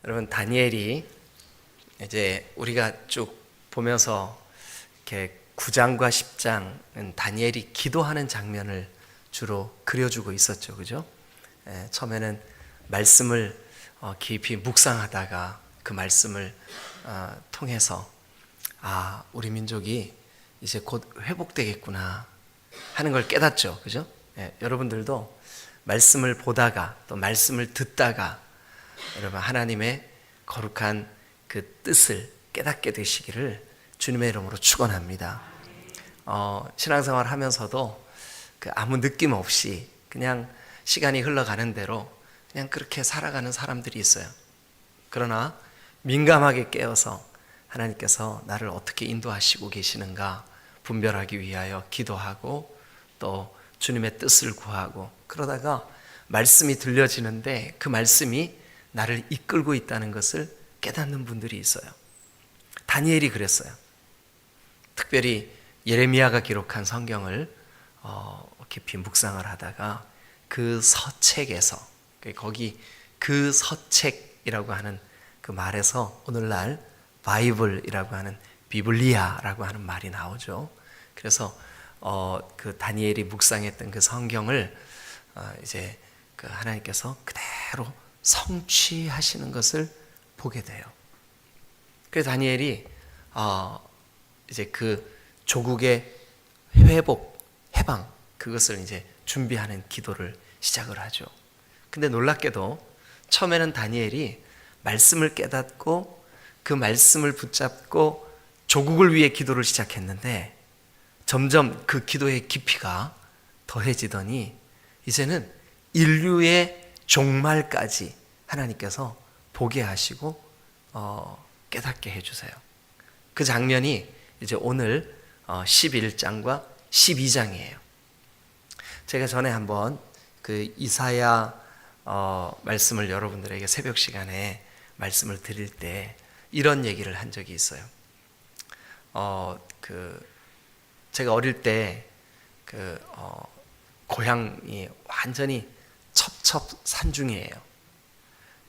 여러분, 다니엘이 이제 우리가 쭉 보면서 이렇게 9장과 10장은 다니엘이 기도하는 장면을 주로 그려주고 있었죠, 그죠? 처음에는 말씀을 깊이 묵상하다가 그 말씀을 통해서 우리 민족이 이제 곧 회복되겠구나 하는 걸 깨닫죠, 그죠? 여러분들도 말씀을 보다가 또 말씀을 듣다가 여러분 하나님의 거룩한 그 뜻을 깨닫게 되시기를 주님의 이름으로 축원합니다. 신앙생활 하면서도 아무 느낌 없이 그냥 시간이 흘러가는 대로 그냥 그렇게 살아가는 사람들이 있어요. 그러나 민감하게 깨어서 하나님께서 나를 어떻게 인도하시고 계시는가 분별하기 위하여 기도하고 또 주님의 뜻을 구하고, 그러다가 말씀이 들려지는데 그 말씀이 나를 이끌고 있다는 것을 깨닫는 분들이 있어요. 다니엘이 그랬어요. 특별히 예레미야가 기록한 성경을 깊이 묵상을 하다가 그 서책에서, 거기 그 서책이라고 하는 그 말에서 오늘날 바이블이라고 하는 비블리아라고 하는 말이 나오죠. 그래서 그 다니엘이 묵상했던 그 성경을 이제 그 하나님께서 그대로 성취하시는 것을 보게 돼요. 그래서 다니엘이 이제 그 조국의 회복, 해방, 그것을 이제 준비하는 기도를 시작을 하죠. 근데 놀랍게도 처음에는 다니엘이 말씀을 깨닫고 그 말씀을 붙잡고 조국을 위해 기도를 시작했는데 점점 그 기도의 깊이가 더해지더니 이제는 인류의 종말까지 하나님께서 보게 하시고 깨닫게 해주세요. 그 장면이 이제 오늘 11장과 12장이에요. 제가 전에 한번 그 이사야 말씀을 여러분들에게 새벽 시간에 말씀을 드릴 때 이런 얘기를 한 적이 있어요. 제가 어릴 때 고향이 완전히 첩첩산중이에요.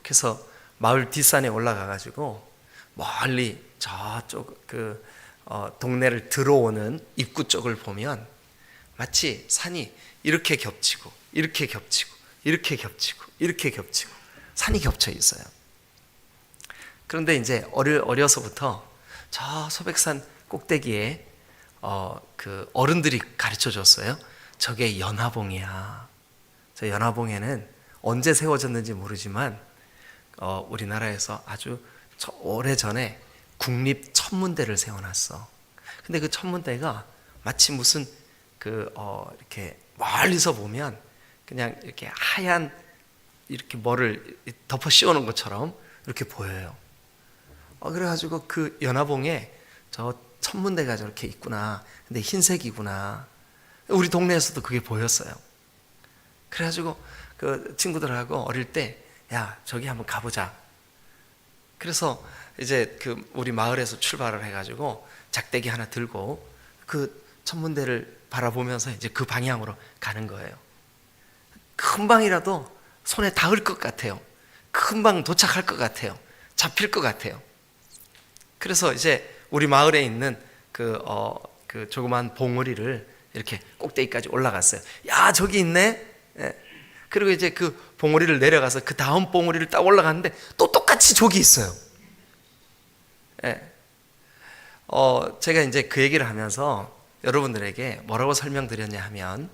그래서 마을 뒷산에 올라가가지고 멀리 저쪽 동네를 들어오는 입구 쪽을 보면 마치 산이 이렇게 겹치고 이렇게 겹치고 이렇게 겹치고 이렇게 겹치고 산이 겹쳐 있어요. 그런데 이제 어려서부터 저 소백산 꼭대기에 그 어른들이 가르쳐 줬어요. 저게 연화봉이야. 저 연화봉에는 언제 세워졌는지 모르지만 우리나라에서 아주 오래전에 국립천문대를 세워놨어. 근데 그 천문대가 마치 무슨 이렇게 멀리서 보면 그냥 이렇게 하얀 이렇게 뭐를 덮어 씌워놓은 것처럼 이렇게 보여요. 그래가지고 그 연화봉에 저 천문대가 저렇게 있구나. 근데 흰색이구나. 우리 동네에서도 그게 보였어요. 그래가지고 그 친구들하고 어릴 때, 야, 저기 한번 가보자. 그래서 이제 우리 마을에서 출발을 해가지고 작대기 하나 들고 그 천문대를 바라보면서 이제 그 방향으로 가는 거예요. 금방이라도 손에 닿을 것 같아요. 금방 도착할 것 같아요. 잡힐 것 같아요. 그래서 이제 우리 마을에 있는 그 조그만 봉우리를 이렇게 꼭대기까지 올라갔어요. 야, 저기 있네. 그리고 이제 그 봉우리를 내려가서 그 다음 봉우리를 딱 올라갔는데 또 똑같이 저기 있어요. 제가 이제 그 얘기를 하면서 여러분들에게 뭐라고 설명드렸냐 하면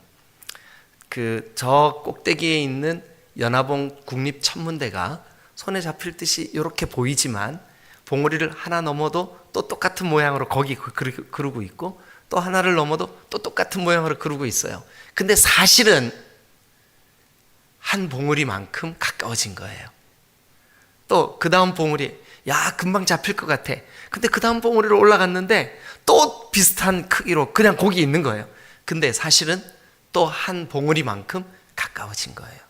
저 꼭대기에 있는 연화봉 국립천문대가 손에 잡힐 듯이 이렇게 보이지만 봉우리를 하나 넘어도 또 똑같은 모양으로 거기 그러고 있고 또 하나를 넘어도 또 똑같은 모양으로 그러고 있어요. 근데 사실은 한 봉우리만큼 가까워진 거예요. 또 그 다음 봉우리, 야, 금방 잡힐 것 같아. 근데 그 다음 봉우리로 올라갔는데 또 비슷한 크기로 그냥 거기 있는 거예요. 근데 사실은 또 한 봉우리만큼 가까워진 거예요.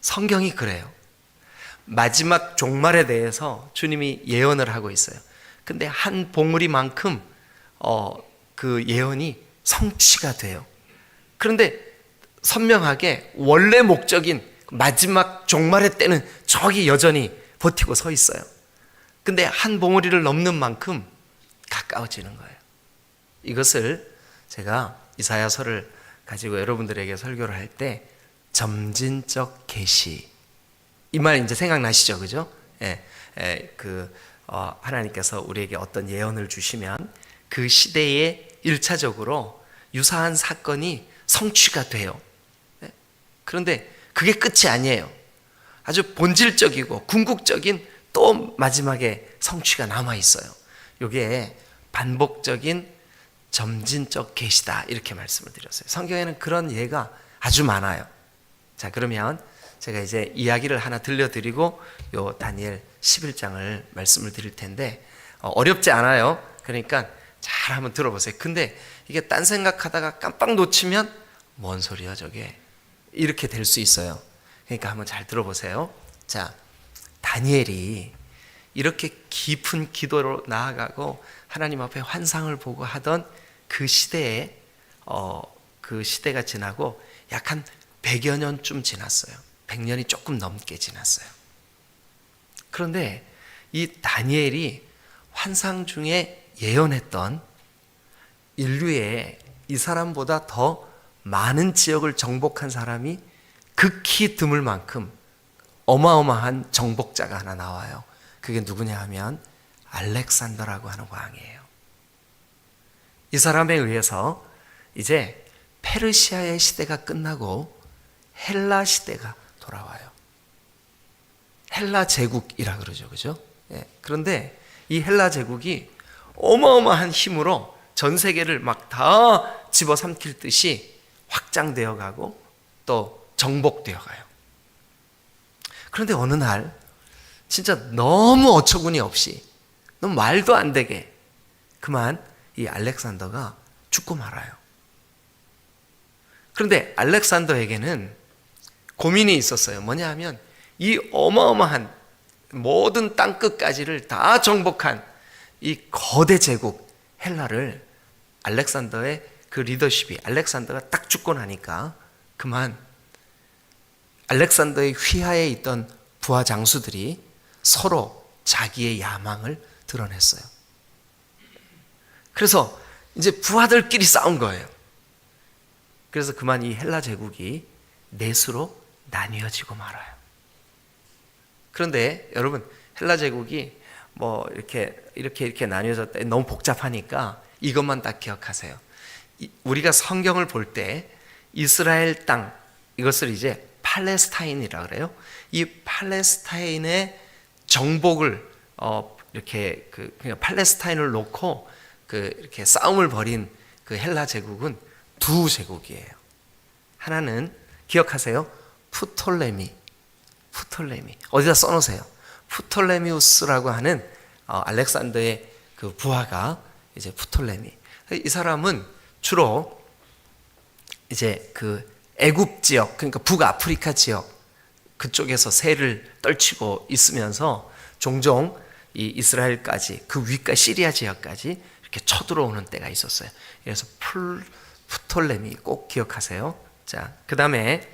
성경이 그래요. 마지막 종말에 대해서 주님이 예언을 하고 있어요. 근데 한 봉우리만큼 그 예언이 성취가 돼요. 그런데 선명하게 원래 목적인 마지막 종말의 때는 저기 여전히 버티고 서 있어요. 근데 한 봉우리를 넘는 만큼 가까워지는 거예요. 이것을 제가 이사야서를 가지고 여러분들에게 설교를 할 때 점진적 계시, 이 말 이제 생각나시죠, 그죠? 하나님께서 우리에게 어떤 예언을 주시면 그 시대에 1차적으로 유사한 사건이 성취가 돼요. 그런데 그게 끝이 아니에요. 아주 본질적이고 궁극적인 또 마지막에 성취가 남아 있어요. 이게 반복적인 점진적 계시다, 이렇게 말씀을 드렸어요. 성경에는 그런 예가 아주 많아요. 자, 그러면 제가 이제 이야기를 하나 들려드리고 요 다니엘 11장을 말씀을 드릴 텐데 어렵지 않아요. 그러니까 잘 한번 들어보세요. 근데 이게 딴 생각하다가 깜빡 놓치면 뭔 소리야 저게, 이렇게 될 수 있어요. 그러니까 한번 잘 들어보세요. 자, 다니엘이 이렇게 깊은 기도로 나아가고 하나님 앞에 환상을 보고 하던 그 시대에 그 시대가 지나고 약 한 100여 년쯤 지났어요. 100년이 조금 넘게 지났어요. 그런데 이 다니엘이 환상 중에 예언했던 인류의 이 사람보다 더 많은 지역을 정복한 사람이 극히 드물 만큼 어마어마한 정복자가 하나 나와요. 그게 누구냐 하면 알렉산더라고 하는 왕이에요. 이 사람에 의해서 이제 페르시아의 시대가 끝나고 헬라 시대가 돌아와요. 헬라 제국이라 그러죠, 그죠? 그런데 이 헬라 제국이 어마어마한 힘으로 전 세계를 막 다 집어삼킬 듯이 확장되어 가고 또 정복되어 가요. 그런데 어느 날 진짜 너무 어처구니 없이, 너무 말도 안 되게 그만 이 알렉산더가 죽고 말아요. 그런데 알렉산더에게는 고민이 있었어요. 뭐냐 하면 이 어마어마한 모든 땅끝까지를 다 정복한 이 거대 제국 헬라를 알렉산더의 그 리더십이, 알렉산더가 딱 죽고 나니까 그만 알렉산더의 휘하에 있던 부하 장수들이 서로 자기의 야망을 드러냈어요. 그래서 이제 부하들끼리 싸운 거예요. 그래서 그만 이 헬라 제국이 넷으로 나뉘어지고 말아요. 그런데 여러분, 헬라 제국이 뭐 이렇게 나뉘어졌다, 너무 복잡하니까 이것만 딱 기억하세요. 우리가 성경을 볼 때 이스라엘 땅, 이것을 이제 팔레스타인이라 그래요. 이 팔레스타인의 정복을 그냥 팔레스타인을 놓고 이렇게 싸움을 벌인 그 헬라 제국은 두 제국이에요. 하나는 기억하세요. 프톨레미. 어디다 써놓으세요. 프톨레미우스라고 하는 알렉산더의 그 부하가 이제 프톨레미. 이 사람은 주로 이제 그 애굽 지역, 그러니까 북아프리카 지역 그쪽에서 세를 떨치고 있으면서 종종 이 이스라엘까지, 그 위까 시리아 지역까지 이렇게 쳐들어오는 때가 있었어요. 그래서 프톨레미 꼭 기억하세요. 자, 그 다음에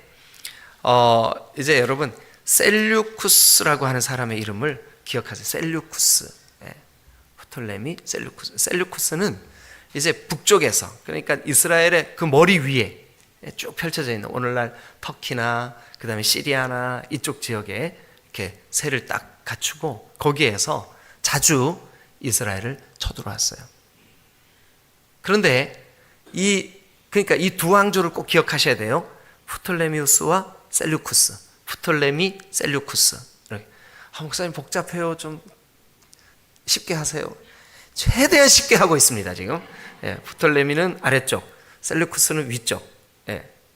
이제 여러분 셀류쿠스라고 하는 사람의 이름을 기억하세요. 셀류쿠스. 프톨레미, 셀류쿠스는 이제 북쪽에서, 그러니까 이스라엘의 그 머리 위에 쭉 펼쳐져 있는, 오늘날 터키나 그 다음에 시리아나 이쪽 지역에 이렇게 세를 딱 갖추고 거기에서 자주 이스라엘을 쳐들어왔어요. 그런데 그러니까 이 두 왕조를 꼭 기억하셔야 돼요. 프톨레미우스와 셀류쿠스. 프톨레미, 셀류쿠스. 목사님 복잡해요. 좀 쉽게 하세요. 최대한 쉽게 하고 있습니다, 지금. 프톨레미는 아래쪽, 셀류쿠스는 위쪽.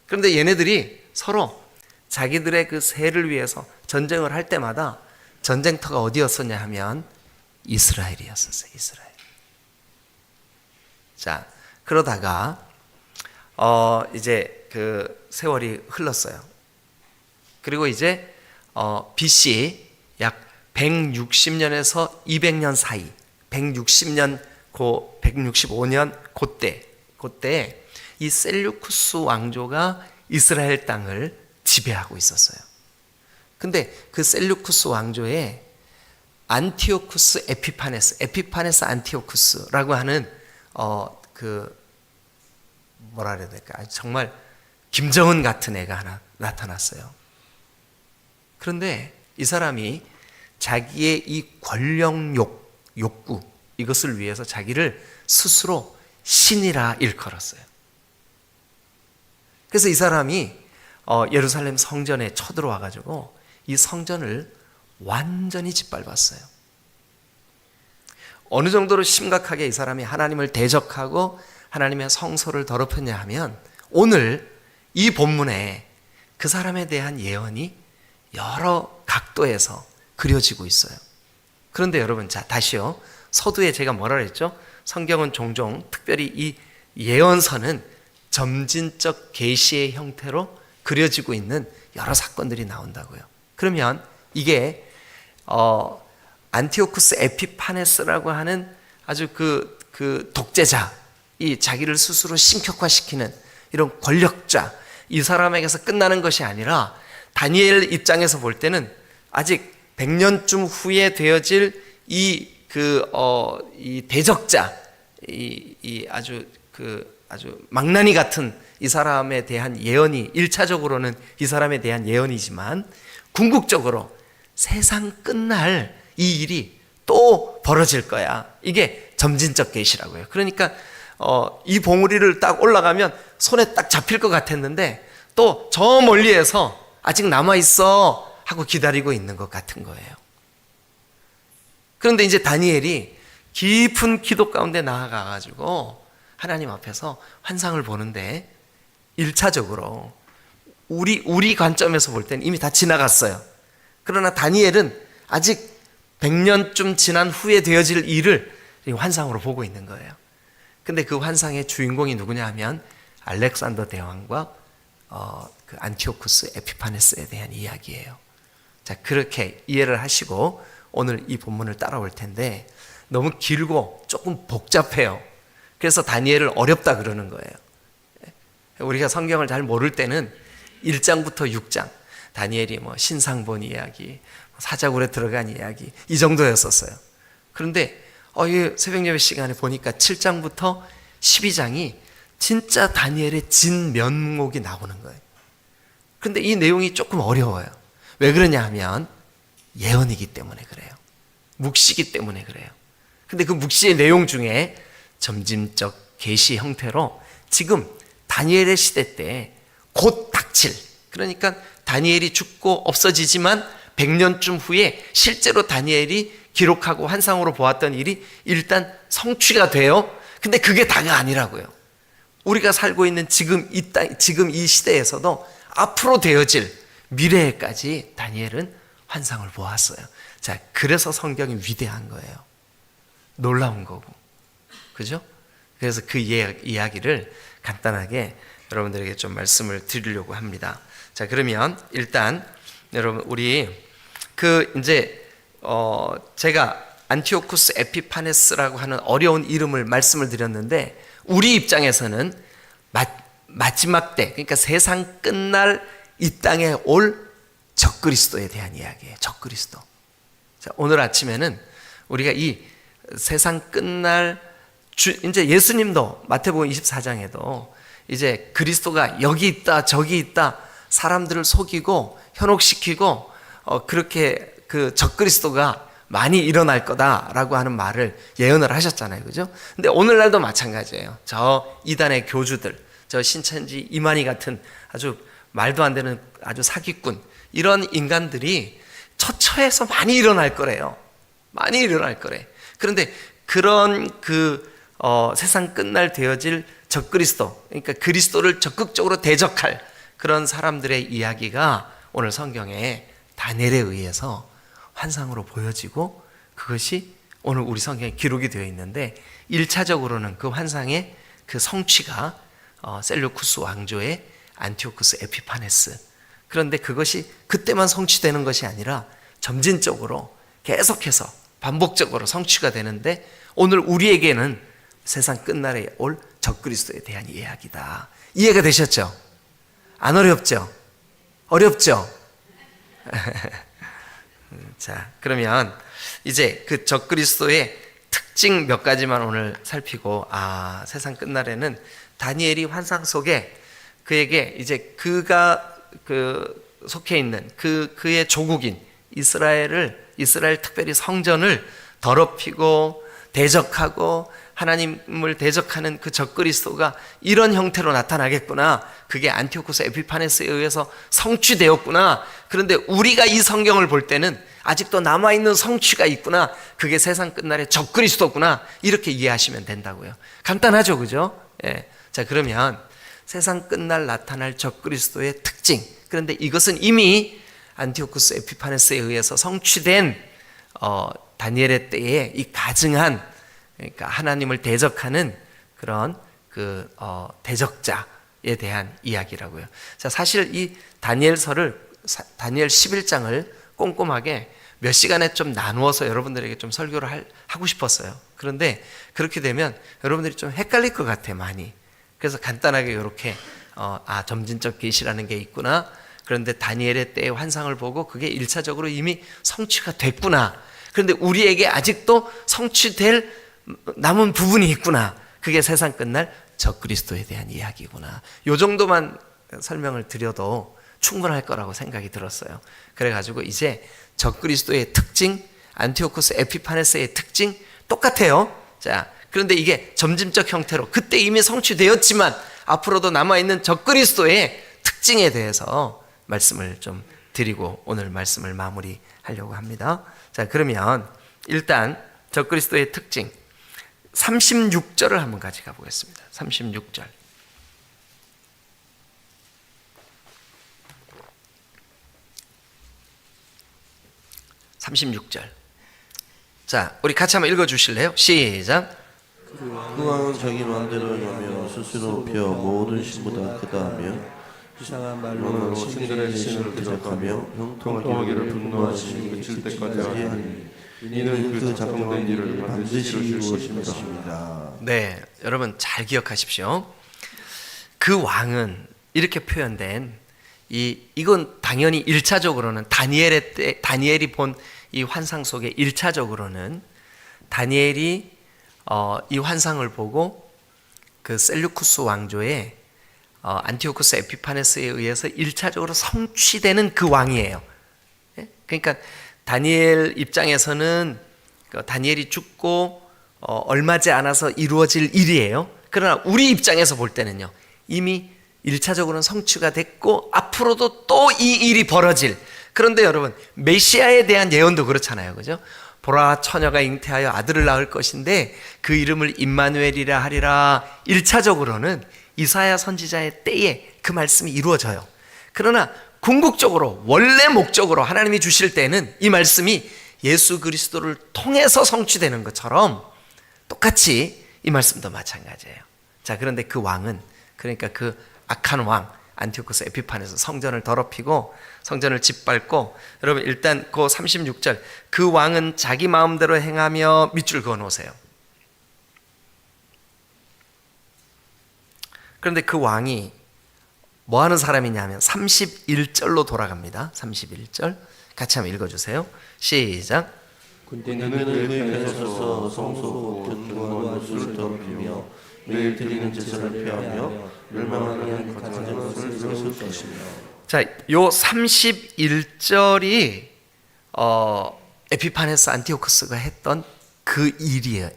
그런데 얘네들이 서로 자기들의 그 세를 위해서 전쟁을 할 때마다 전쟁터가 어디였었냐 하면 이스라엘이었었어요. 이스라엘. 자, 그러다가 이제 그 세월이 흘렀어요. 그리고 이제 BC 약 160년에서 200년 사이, 160년, 165년 그때 이 셀류쿠스 왕조가 이스라엘 땅을 지배하고 있었어요. 근데 그 셀류쿠스 왕조에 안티오쿠스 에피파네스 안티오쿠스라고 하는 뭐라 그래야 될까? 정말 김정은 같은 애가 하나 나타났어요. 그런데 이 사람이 자기의 이 욕구 이것을 위해서 자기를 스스로 신이라 일컬었어요. 그래서 이 사람이 예루살렘 성전에 쳐들어와 가지고 이 성전을 완전히 짓밟았어요. 어느 정도로 심각하게 이 사람이 하나님을 대적하고 하나님의 성소를 더럽혔냐 하면 오늘 이 본문에 그 사람에 대한 예언이 여러 각도에서 그려지고 있어요. 그런데 여러분, 자, 다시요. 서두에 제가 뭐라 그랬죠? 성경은 종종 특별히 이 예언서는 점진적 계시의 형태로 그려지고 있는 여러 사건들이 나온다고요. 그러면 이게 안티오쿠스 에피파네스라고 하는 아주 그 독재자, 이 자기를 스스로 신격화시키는 이런 권력자, 이 사람에게서 끝나는 것이 아니라 다니엘 입장에서 볼 때는 아직 100년쯤 후에 되어질 이 대적자, 아주 망나니 같은 이 사람에 대한 예언이 1차적으로는 이 사람에 대한 예언이지만 궁극적으로 세상 끝날 이 일이 또 벌어질 거야. 이게 점진적 계시라고요. 그러니까 이 봉우리를 딱 올라가면 손에 딱 잡힐 것 같았는데 또 저 멀리에서 아직 남아있어 하고 기다리고 있는 것 같은 거예요. 그런데 이제 다니엘이 깊은 기도 가운데 나아가가지고 하나님 앞에서 환상을 보는데 1차적으로 우리 관점에서 볼 때는 이미 다 지나갔어요. 그러나 다니엘은 아직 100년쯤 지난 후에 되어질 일을 환상으로 보고 있는 거예요. 근데 그 환상의 주인공이 누구냐 하면 알렉산더 대왕과 그 안티오쿠스 에피파네스에 대한 이야기예요. 자, 그렇게 이해를 하시고 오늘 이 본문을 따라올 텐데 너무 길고 조금 복잡해요. 그래서 다니엘을 어렵다 그러는 거예요. 우리가 성경을 잘 모를 때는 1장부터 6장 다니엘이 신상 본 이야기, 사자굴에 들어간 이야기 이 정도였었어요. 그런데 이 새벽 예배 시간에 보니까 7장부터 12장이 진짜 다니엘의 진면목이 나오는 거예요. 그런데 이 내용이 조금 어려워요. 왜 그러냐 하면 예언이기 때문에 그래요. 묵시기 때문에 그래요. 근데 그 묵시의 내용 중에 점진적 계시 형태로 지금 다니엘의 시대 때 곧 닥칠, 그러니까 다니엘이 죽고 없어지지만 100년쯤 후에 실제로 다니엘이 기록하고 환상으로 보았던 일이 일단 성취가 돼요. 근데 그게 다가 아니라고요. 우리가 살고 있는 지금 이 시대에서도 앞으로 되어질 미래에까지 다니엘은 환상을 보았어요. 자, 그래서 성경이 위대한 거예요. 놀라운 거고. 그죠? 그래서 그 이야기를 간단하게 여러분들에게 좀 말씀을 드리려고 합니다. 자, 그러면 일단 여러분 우리 제가 안티오쿠스 에피파네스라고 하는 어려운 이름을 말씀을 드렸는데 우리 입장에서는 마지막 때, 그러니까 세상 끝날 이 땅에 올 적그리스도에 대한 이야기예요. 적그리스도. 자, 오늘 아침에는 우리가 이 세상 끝날 이제 예수님도 마태복음 24장에도 이제 그리스도가 여기 있다 저기 있다 사람들을 속이고 현혹시키고 그렇게 그 적그리스도가 많이 일어날 거다라고 하는 말을 예언을 하셨잖아요. 그죠? 근데 오늘날도 마찬가지예요. 저 이단의 교주들, 저 신천지 이만희 같은 아주 말도 안 되는 아주 사기꾼, 이런 인간들이 처처해서 많이 일어날 거래요. 많이 일어날 거래. 그런데 그런 세상 끝날 되어질 적그리스도, 그러니까 그리스도를 적극적으로 대적할 그런 사람들의 이야기가 오늘 성경에 다니엘에 의해서 환상으로 보여지고 그것이 오늘 우리 성경에 기록이 되어 있는데 1차적으로는 그 환상의 그 성취가 셀루쿠스 왕조의 안티오쿠스 에피파네스, 그런데 그것이 그때만 성취되는 것이 아니라 점진적으로 계속해서 반복적으로 성취가 되는데 오늘 우리에게는 세상 끝날에 올 적그리스도에 대한 이야기다. 이해가 되셨죠? 안 어렵죠? 어렵죠? 자, 그러면 이제 그 적그리스도의 특징 몇 가지만 오늘 살피고, 세상 끝날에는 다니엘이 환상 속에 그에게 이제 그가 속해 있는 그의 조국인 이스라엘 특별히 성전을 더럽히고 대적하고 하나님을 대적하는 그 적그리스도가 이런 형태로 나타나겠구나. 그게 안티오쿠스 에피파네스에 의해서 성취되었구나. 그런데 우리가 이 성경을 볼 때는 아직도 남아있는 성취가 있구나. 그게 세상 끝날의 적그리스도구나. 이렇게 이해하시면 된다고요. 간단하죠, 그죠? 예. 자, 그러면 세상 끝날 나타날 적그리스도의 특징. 그런데 이것은 이미 안티오쿠스 에피파네스에 의해서 성취된 다니엘의 때에 이 가증한, 그러니까 하나님을 대적하는 그런 대적자에 대한 이야기라고요. 자, 사실 이 다니엘 11장을 꼼꼼하게 몇 시간에 좀 나누어서 여러분들에게 좀 설교를 하고 싶었어요. 그런데 그렇게 되면 여러분들이 좀 헷갈릴 것 같아, 많이. 그래서 간단하게 이렇게 점진적 계시라는 게 있구나. 그런데 다니엘의 때의 환상을 보고 그게 1차적으로 이미 성취가 됐구나. 그런데 우리에게 아직도 성취될 남은 부분이 있구나. 그게 세상 끝날 적그리스도에 대한 이야기구나. 요 정도만 설명을 드려도 충분할 거라고 생각이 들었어요. 그래가지고 이제 적그리스도의 특징, 안티오쿠스 에피파네스의 특징 똑같아요. 자, 그런데 이게 점진적 형태로 그때 이미 성취되었지만 앞으로도 남아있는 적그리스도의 특징에 대해서 말씀을 좀 드리고 오늘 말씀을 마무리하려고 합니다. 자, 그러면 일단 적그리스도의 특징 36절을 한번 같이 가보겠습니다. 36절. 자, 우리 같이 한번 읽어주실래요? 시작. 그 왕은 자기 마음대로 여며 스스로 높여 모든 신보다 크다하며 이상한 말로 신들의 신을 대적하며 형통하기를 분노하시니 그칠 때까지 하니 이는 그 작정된 일을 반드시 이루실 것입니다. 네, 여러분 잘 기억하십시오. 그 왕은 이렇게 표현된 이건 당연히 1차적으로는 다니엘이 본 이 환상 속에 1차적으로는 다니엘이 이 환상을 보고 그 셀루쿠스 왕조의 안티오쿠스 에피파네스에 의해서 1차적으로 성취되는 그 왕이에요. 그러니까 다니엘 입장에서는 다니엘이 죽고 얼마지 않아서 이루어질 일이에요. 그러나 우리 입장에서 볼 때는요, 이미 1차적으로는 성취가 됐고 앞으로도 또 이 일이 벌어질. 그런데 여러분, 메시아에 대한 예언도 그렇잖아요, 그죠? 보라, 처녀가 잉태하여 아들을 낳을 것인데 그 이름을 임마누엘이라 하리라. 1차적으로는 이사야 선지자의 때에 그 말씀이 이루어져요. 그러나 궁극적으로 원래 목적으로 하나님이 주실 때는 이 말씀이 예수 그리스도를 통해서 성취되는 것처럼 똑같이 이 말씀도 마찬가지예요. 자, 그런데 그 왕은, 그러니까 그 악한 왕 안티오쿠스 에피판에서 성전을 더럽히고 성전을 짓밟고, 여러분 일단 그 36절, 그 왕은 자기 마음대로 행하며 밑줄 그어 놓으세요. 그런데 그 왕이 뭐 하는 사람이냐면 31절로 돌아갑니다. 31절 같이 한번 읽어주세요. 시작. 그는 그의 편에 서서 성소고 견고한 것을 더럽히며 매일 드리는 제사를 폐하며 멸망하는 가증한 것을 세울 것이며. 자, 요 31절이 에피파네스 안티오쿠스가 했던 그 일이에요.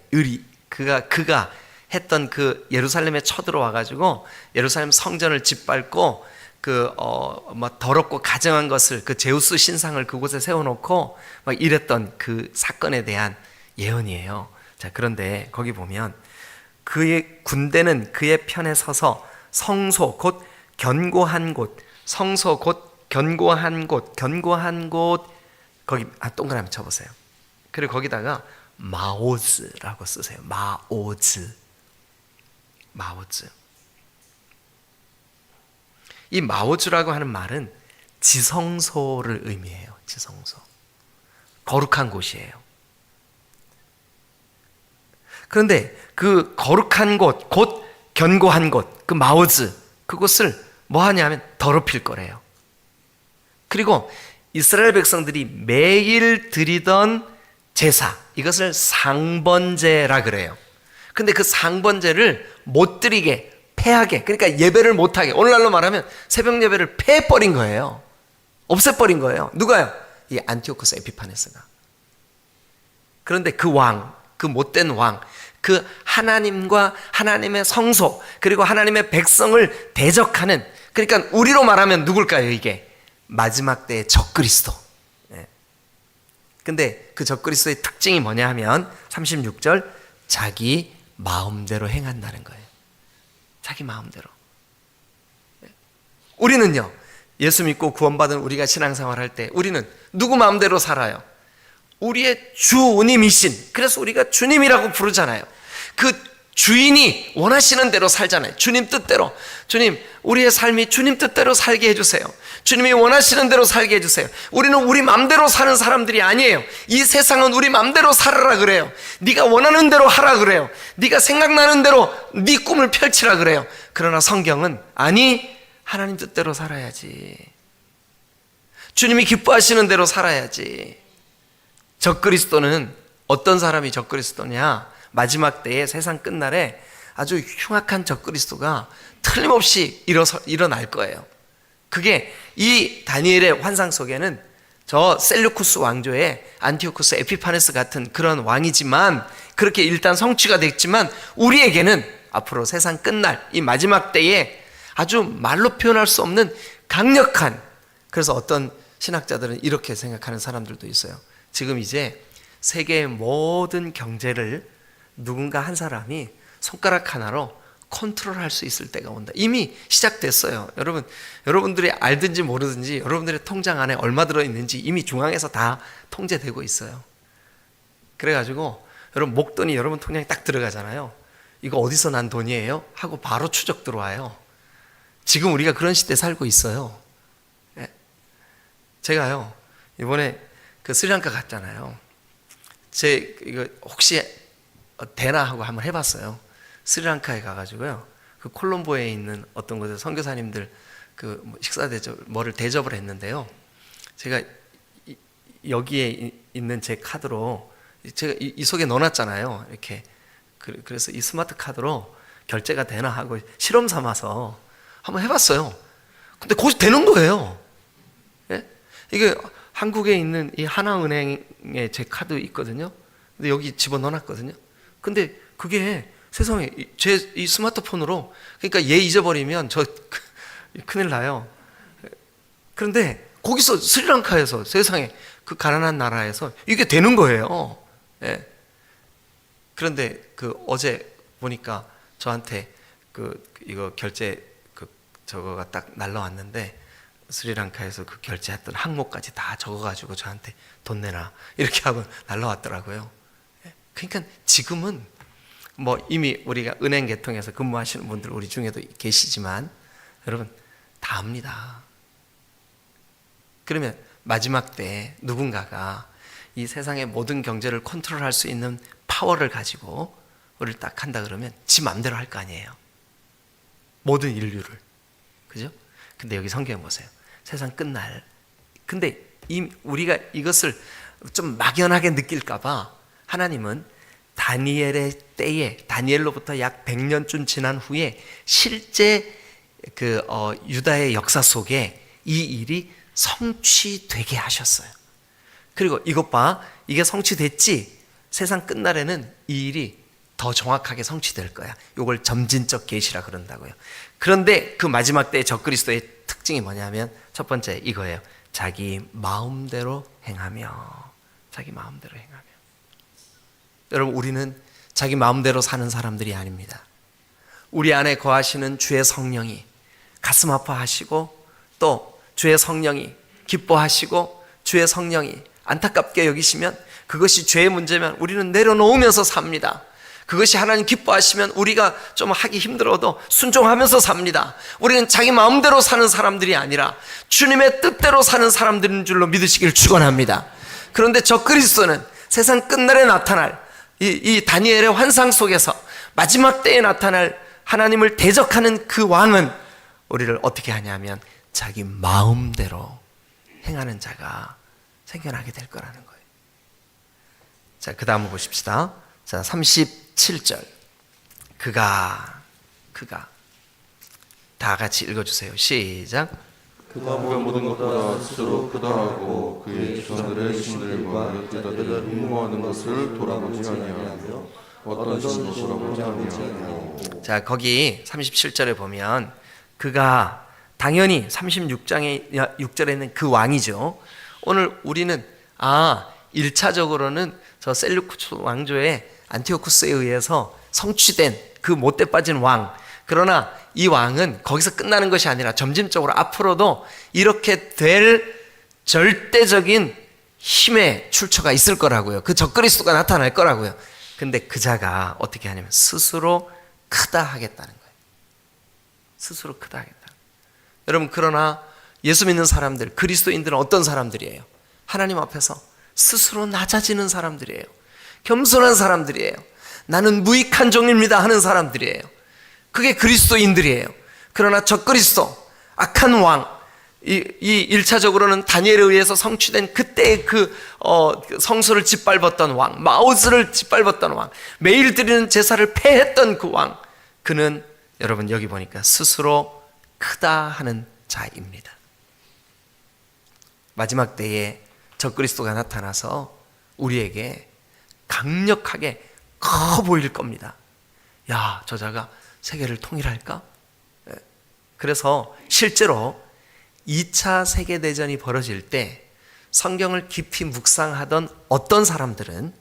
그가 했던 그 예루살렘에 쳐들어와 가지고 예루살렘 성전을 짓밟고 더럽고 가증한 것을, 그 제우스 신상을 그곳에 세워놓고 막 이랬던 그 사건에 대한 예언이에요. 자, 그런데 거기 보면 그의 군대는 그의 편에 서서 성소 곧 견고한 곳, 성소 곧 견고한 곳, 거기 동그라미 쳐보세요. 그리고 거기다가 마오즈라고 쓰세요. 마오즈. 이 마오즈라고 하는 말은 지성소를 의미해요. 지성소. 거룩한 곳이에요. 그런데 그 거룩한 곳, 곧 견고한 곳, 그 마오즈, 그곳을 뭐 하냐면 더럽힐 거래요. 그리고 이스라엘 백성들이 매일 드리던 제사, 이것을 상번제라 그래요. 근데 그 상번제를 못 드리게, 패하게, 그러니까 예배를 못하게, 오늘날로 말하면 새벽 예배를 패해버린 거예요. 없애버린 거예요. 누가요? 이 안티오쿠스 에피파네스가. 그런데 그 왕, 그 못된 왕, 그 하나님과 하나님의 성소, 그리고 하나님의 백성을 대적하는, 그러니까 우리로 말하면 누굴까요? 이게 마지막 때의 적그리스도. 근데 그 적그리스도의 특징이 뭐냐 하면 36절, 자기 마음대로 행한다는 거예요. 자기 마음대로. 우리는요, 예수 믿고 구원받은 우리가 신앙생활할 때 우리는 누구 마음대로 살아요? 우리의 주님이신, 그래서 우리가 주님이라고 부르잖아요. 그 주인이 원하시는 대로 살잖아요. 주님 뜻대로. 주님, 우리의 삶이 주님 뜻대로 살게 해주세요. 주님이 원하시는 대로 살게 해주세요. 우리는 우리 맘대로 사는 사람들이 아니에요. 이 세상은 우리 맘대로 살아라 그래요. 네가 원하는 대로 하라 그래요. 네가 생각나는 대로 네 꿈을 펼치라 그래요. 그러나 성경은 아니, 하나님 뜻대로 살아야지. 주님이 기뻐하시는 대로 살아야지. 적그리스도는 어떤 사람이 적그리스도냐? 마지막 때에 세상 끝날에 아주 흉악한 적그리스도가 틀림없이 일어날 거예요. 그게 이 다니엘의 환상 속에는 저 셀루쿠스 왕조의 안티오쿠스 에피파네스 같은 그런 왕이지만, 그렇게 일단 성취가 됐지만, 우리에게는 앞으로 세상 끝날 이 마지막 때에 아주 말로 표현할 수 없는 강력한, 그래서 어떤 신학자들은 이렇게 생각하는 사람들도 있어요. 지금 이제 세계의 모든 경제를 누군가 한 사람이 손가락 하나로 컨트롤할 수 있을 때가 온다. 이미 시작됐어요. 여러분들이 알든지 모르든지 여러분들의 통장 안에 얼마 들어있는지 이미 중앙에서 다 통제되고 있어요. 그래가지고 여러분 목돈이 여러분 통장에 딱 들어가잖아요. 이거 어디서 난 돈이에요? 하고 바로 추적 들어와요. 지금 우리가 그런 시대에 살고 있어요. 제가요, 이번에 그 스리랑카 갔잖아요. 이거 혹시 되나 하고 한번 해봤어요. 스리랑카에 가가지고요, 그 콜롬보에 있는 어떤 곳에 선교사님들 그 식사 대접, 뭐를 대접을 했는데요. 제가 여기에 있는 제 카드로, 제가 이 속에 넣어놨잖아요. 이렇게. 그래서 이 스마트 카드로 결제가 되나 하고 실험 삼아서 한번 해봤어요. 근데 거기서 되는 거예요. 예? 이게 한국에 있는 이 하나은행에 제 카드 있거든요. 근데 여기 집어넣어놨거든요. 근데 그게 세상에 제 이 스마트폰으로, 그러니까 얘 잊어버리면 저 큰일 나요. 그런데 거기서 스리랑카에서, 세상에 그 가난한 나라에서 이게 되는 거예요. 예. 그런데 그 어제 보니까 저한테 이거 결제 저거가 딱 날라왔는데, 스리랑카에서 그 결제했던 항목까지 다 적어가지고 저한테 돈 내놔 이렇게 하고 날라왔더라고요. 그러니까 지금은 뭐 이미 우리가 은행 계통에서 근무하시는 분들 우리 중에도 계시지만 여러분 다 압니다. 그러면 마지막 때 누군가가 이 세상의 모든 경제를 컨트롤할 수 있는 파워를 가지고 우리를 딱 한다 그러면 지 맘대로 할 거 아니에요. 모든 인류를. 그죠? 근데 여기 성경에 보세요. 세상 끝날. 근데 우리가 이것을 좀 막연하게 느낄까봐 하나님은 다니엘의 때에, 다니엘로부터 약 100년쯤 지난 후에 실제 유다의 역사 속에 이 일이 성취되게 하셨어요. 그리고 이것 봐, 이게 성취됐지? 세상 끝날에는 이 일이 더 정확하게 성취될 거야. 이걸 점진적 계시라 그런다고요. 그런데 그 마지막 때의 적그리스도의 특징이 뭐냐면 첫 번째 이거예요. 자기 마음대로 행하며. 자기 마음대로 행하며. 여러분, 우리는 자기 마음대로 사는 사람들이 아닙니다. 우리 안에 거하시는 주의 성령이 가슴 아파하시고, 또 주의 성령이 기뻐하시고, 주의 성령이 안타깝게 여기시면, 그것이 죄의 문제면 우리는 내려놓으면서 삽니다. 그것이 하나님 기뻐하시면 우리가 좀 하기 힘들어도 순종하면서 삽니다. 우리는 자기 마음대로 사는 사람들이 아니라 주님의 뜻대로 사는 사람들인 줄로 믿으시길 축원합니다. 그런데 적그리스도는 세상 끝날에 나타날 이 다니엘의 환상 속에서 마지막 때에 나타날 하나님을 대적하는 그 왕은 우리를 어떻게 하냐면 자기 마음대로 행하는 자가 생겨나게 될 거라는 거예요. 자, 그 다음을 보십시다. 자, 37절. 그가 다 같이 읽어주세요. 시작. 그가 모든 것보다 스스로 크다 하고 그의 조상들의 신들과 여태까지 흠모하는 것을 돌아보지 아니하며 어떤 신도 돌아보지 아니하며. 자, 거기 37절에 보면 그가 당연히 36장에 6절에 있는 그 왕이죠. 오늘 우리는 1차적으로는 저 셀루쿠스 왕조의 안티오쿠스에 의해서 성취된 그 못돼 빠진 왕. 그러나 이 왕은 거기서 끝나는 것이 아니라 점진적으로 앞으로도 이렇게 될 절대적인 힘의 출처가 있을 거라고요. 그 적그리스도가 나타날 거라고요. 근데 그자가 어떻게 하냐면 스스로 크다 하겠다는 거예요. 스스로 크다 하겠다. 여러분, 그러나 예수 믿는 사람들, 그리스도인들은 어떤 사람들이에요? 하나님 앞에서 스스로 낮아지는 사람들이에요. 겸손한 사람들이에요. 나는 무익한 종입니다 하는 사람들이에요. 그게 그리스도인들이에요. 그러나 적그리스도, 악한 왕, 이 1차적으로는 다니엘에 의해서 성취된 그때의 그 성소를 짓밟았던 왕, 마우스를 짓밟았던 왕, 매일 드리는 제사를 폐했던 그 왕, 그는 여러분 여기 보니까 스스로 크다 하는 자입니다. 마지막 때에 적그리스도가 나타나서 우리에게 강력하게 커 보일 겁니다. 야, 저자가 세계를 통일할까? 그래서 실제로 2차 세계대전이 벌어질 때 성경을 깊이 묵상하던 어떤 사람들은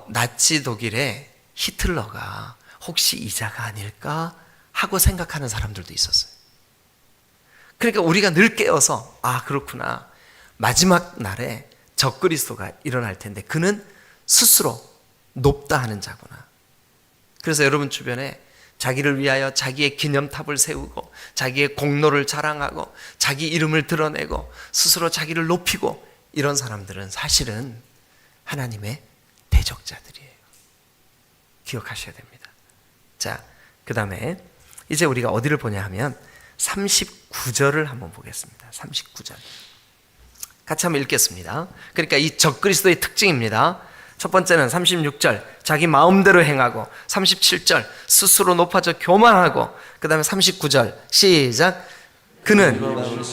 나치 독일의 히틀러가 혹시 이자가 아닐까 하고 생각하는 사람들도 있었어요. 그러니까 우리가 늘 깨어서 그렇구나, 마지막 날에 적그리스도가 일어날 텐데 그는 스스로 높다 하는 자구나. 그래서 여러분 주변에 자기를 위하여 자기의 기념탑을 세우고 자기의 공로를 자랑하고 자기 이름을 드러내고 스스로 자기를 높이고 이런 사람들은 사실은 하나님의 대적자들이에요. 기억하셔야 됩니다. 자, 그 다음에 이제 우리가 어디를 보냐 하면 39절을 한번 보겠습니다. 39절 같이 한번 읽겠습니다. 그러니까 이 적그리스도의 특징입니다. 첫 번째는 36절 자기 마음대로 행하고, 37절 스스로 높아져 교만하고, 그 다음에 39절 시작. 그는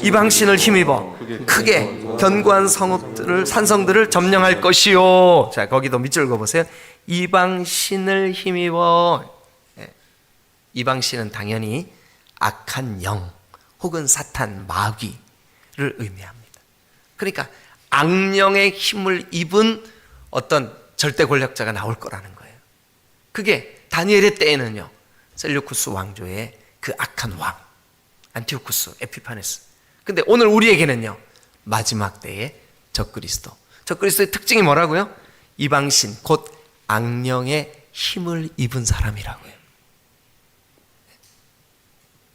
이방신을 힘입어 크게 견고한 산성들을 점령할 것이요. 자, 거기도 밑줄 그어보세요. 이방신을 힘입어. 이방신은 당연히 악한 영 혹은 사탄, 마귀를 의미합니다. 그러니까 악령의 힘을 입은 어떤 절대 권력자가 나올 거라는 거예요. 그게 다니엘의 때에는요, 셀루쿠스 왕조의 그 악한 왕 안티오쿠스 에피파네스. 근데 오늘 우리에게는요, 마지막 때의 적그리스도. 적그리스도의 특징이 뭐라고요? 이방신 곧 악령의 힘을 입은 사람이라고요.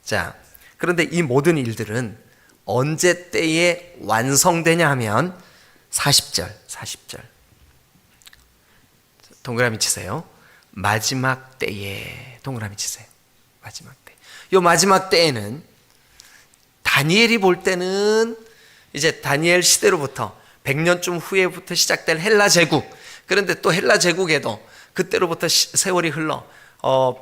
자, 그런데 이 모든 일들은 언제 때에 완성되냐 하면 40절 동그라미 치세요. 마지막 때에 동그라미 치세요. 마지막 때. 요 마지막 때에는 다니엘이 볼 때는 이제 다니엘 시대로부터 100년쯤 후에부터 시작될 헬라 제국. 그런데 또 헬라 제국에도 그때로부터 세월이 흘러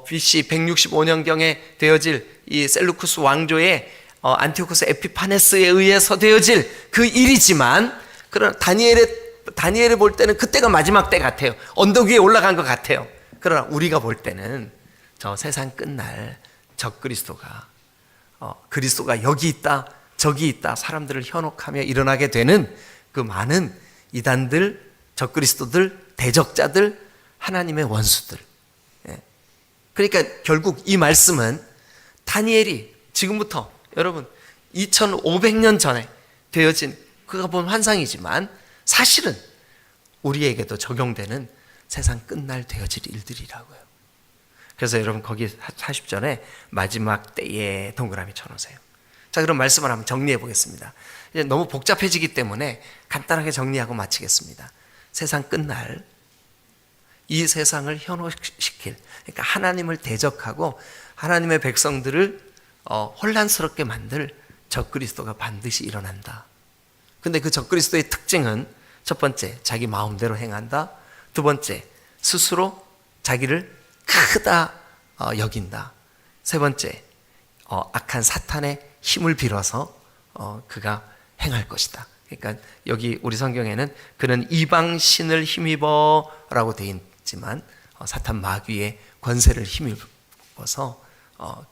BC 165년경에 되어질 이 셀루쿠스 왕조의 안티오쿠스 에피파네스에 의해서 되어질 그 일이지만, 그러나 다니엘이 볼 때는 그때가 마지막 때 같아요. 언덕 위에 올라간 것 같아요. 그러나 우리가 볼 때는 저 세상 끝날 적그리스도가 그리스도가 여기 있다 저기 있다 사람들을 현혹하며 일어나게 되는 그 많은 이단들, 적그리스도들, 대적자들, 하나님의 원수들. 그러니까 결국 이 말씀은 다니엘이 지금부터 여러분 2500년 전에 되어진 그가 본 환상이지만 사실은 우리에게도 적용되는 세상 끝날 되어질 일들이라고요. 그래서 여러분 거기 40절에 마지막 때에 동그라미 쳐놓으세요. 자, 그럼 말씀을 한번 정리해 보겠습니다. 이제 너무 복잡해지기 때문에 간단하게 정리하고 마치겠습니다. 세상 끝날 이 세상을 현혹시킬, 그러니까 하나님을 대적하고 하나님의 백성들을 혼란스럽게 만들 적그리스도가 반드시 일어난다. 근데 그 적그리스도의 특징은 첫 번째, 자기 마음대로 행한다. 두 번째, 스스로 자기를 크다 여긴다. 세 번째, 악한 사탄의 힘을 빌어서 그가 행할 것이다. 그러니까 여기 우리 성경에는 그는 이방신을 힘입어라고 되어 있지만 사탄 마귀의 권세를 힘입어서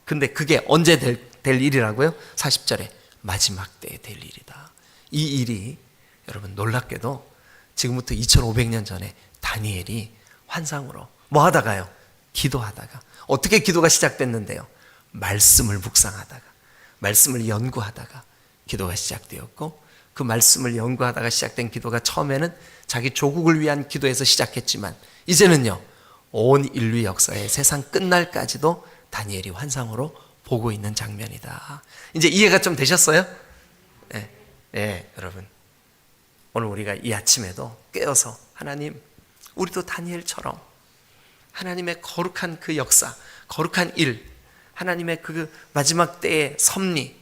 근데 그게 언제 될 일이라고요? 40절에 마지막 때에 될 일이다. 이 일이 여러분 놀랍게도 지금부터 2500년 전에 다니엘이 환상으로 뭐 하다가요? 기도하다가. 어떻게 기도가 시작됐는데요? 말씀을 묵상하다가, 말씀을 연구하다가 기도가 시작되었고, 그 말씀을 연구하다가 시작된 기도가 처음에는 자기 조국을 위한 기도에서 시작했지만 이제는요, 온 인류 역사의 세상 끝날까지도 다니엘이 환상으로 보고 있는 장면이다. 이제 이해가 좀 되셨어요? 네, 여러분. 오늘 우리가 이 아침에도 깨어서 하나님, 우리도 다니엘처럼 하나님의 거룩한 그 역사, 거룩한 일, 하나님의 그 마지막 때의 섭리,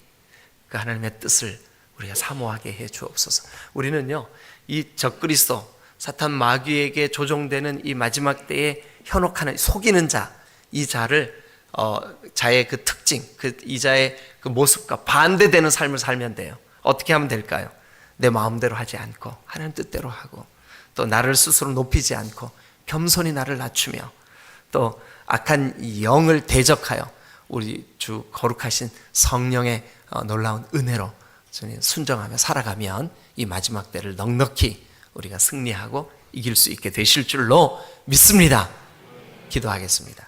그 하나님의 뜻을 우리가 사모하게 해 주옵소서. 우리는요, 이 적그리스도, 사탄 마귀에게 조종되는 이 마지막 때에 현혹하는 속이는 자, 이 자를 자의 그 특징, 이 자의 그 모습과 반대되는 삶을 살면 돼요. 어떻게 하면 될까요? 내 마음대로 하지 않고 하나님 뜻대로 하고, 또 나를 스스로 높이지 않고 겸손히 나를 낮추며, 또 악한 영을 대적하여 우리 주 거룩하신 성령의 놀라운 은혜로 순종하며 살아가면 이 마지막 때를 넉넉히 우리가 승리하고 이길 수 있게 되실 줄로 믿습니다. 기도하겠습니다.